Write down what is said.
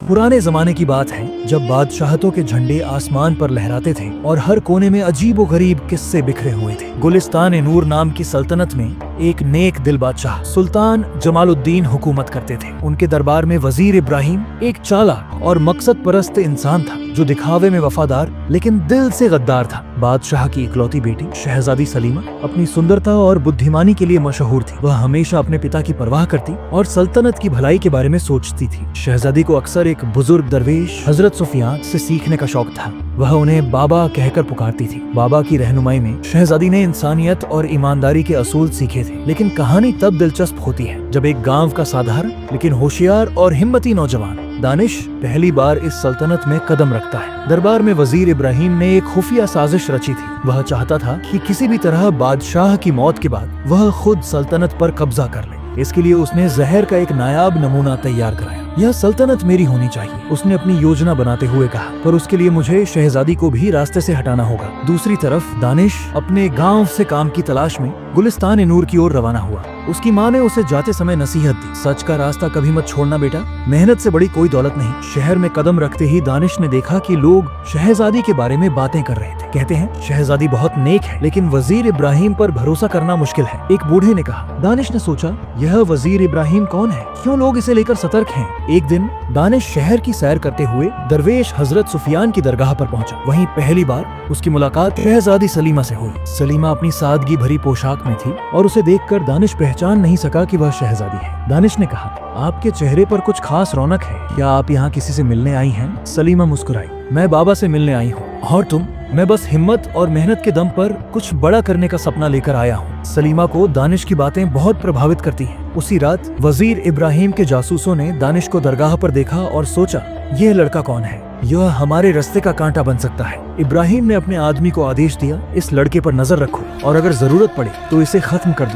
पुराने जमाने की बात है जब बादशाहतों के झंडे आसमान पर लहराते थे और हर कोने में अजीबोगरीब किस्से बिखरे हुए थे। गुलिस्तान-ए-नूर नाम की सल्तनत में एक नेक दिल बादशाह सुल्तान जमालुद्दीन हुकूमत करते थे। उनके दरबार में वजीर इब्राहिम एक चालाक और मकसद परस्त इंसान था जो दिखावे में वफादार लेकिन दिल से गद्दार था। बादशाह की इकलौती बेटी शहजादी सलीमा अपनी सुंदरता और बुद्धिमानी के लिए मशहूर थी। वह हमेशा अपने पिता की परवाह करती और सल्तनत की भलाई के बारे में सोचती थी। शहजादी को अक्सर एक बुजुर्ग दरवेश हजरत सुफियान से सीखने का शौक था। वह उन्हें बाबा कहकर पुकारती थी। बाबा की रहनुमाई में शहजादी ने इंसानियत और ईमानदारी के असूल सीखे थे। लेकिन कहानी तब दिलचस्प होती है जब एक गांव का साधारण लेकिन होशियार और हिम्मती नौजवान दानिश पहली बार इस सल्तनत में कदम रखता है। दरबार में वजीर इब्राहिम ने एक खुफिया साजिश रची थी। वह चाहता था कि किसी भी तरह बादशाह की मौत के बाद वह खुद सल्तनत पर कब्जा कर ले। इसके लिए उसने जहर का एक नायाब नमूना तैयार कराया। यह सल्तनत मेरी होनी चाहिए, उसने अपनी योजना बनाते हुए कहा, पर उसके लिए मुझे शहजादी को भी रास्ते से हटाना होगा। दूसरी तरफ दानिश अपने गांव से काम की तलाश में गुलिस्तान-ए-नूर की ओर रवाना हुआ। उसकी माँ ने उसे जाते समय नसीहत दी, सच का रास्ता कभी मत छोड़ना बेटा, मेहनत से बड़ी कोई दौलत नहीं। शहर में कदम रखते ही दानिश ने देखा कि लोग शहजादी के बारे में बातें कर रहे थे। कहते हैं शहजादी बहुत नेक है लेकिन वजीर इब्राहिम पर भरोसा करना मुश्किल है, एक बूढ़े ने कहा। दानिश ने सोचा यह वजीर इब्राहिम कौन है, क्यों लोग इसे लेकर सतर्क हैं। एक दिन दानिश शहर की सैर करते हुए दरवेश हजरत सुफियान की दरगाह पर पहुंचा। वहीं पहली बार उसकी मुलाकात शहजादी सलीमा से हुई। सलीमा अपनी सादगी भरी पोशाक में थी और उसे देखकर दानिश पहचान नहीं सका कि वह शहजादी है। दानिश ने कहा, आपके चेहरे पर कुछ खास रौनक है, क्या आप यहाँ किसी से मिलने आई हैं? सलीमा मुस्कुराई, मैं बाबा से मिलने आई हूँ। और तुम? मैं बस हिम्मत और मेहनत के दम पर कुछ बड़ा करने का सपना लेकर आया हूँ। सलीमा को दानिश की बातें बहुत प्रभावित करती हैं। उसी रात वजीर इब्राहिम के जासूसों ने दानिश को दरगाह पर देखा और सोचा यह लड़का कौन है, यह हमारे रास्ते का कांटा बन सकता है। इब्राहिम ने अपने आदमी को आदेश दिया, इस लड़के पर नजर रखो और अगर जरूरत पड़े तो इसे खत्म कर दो।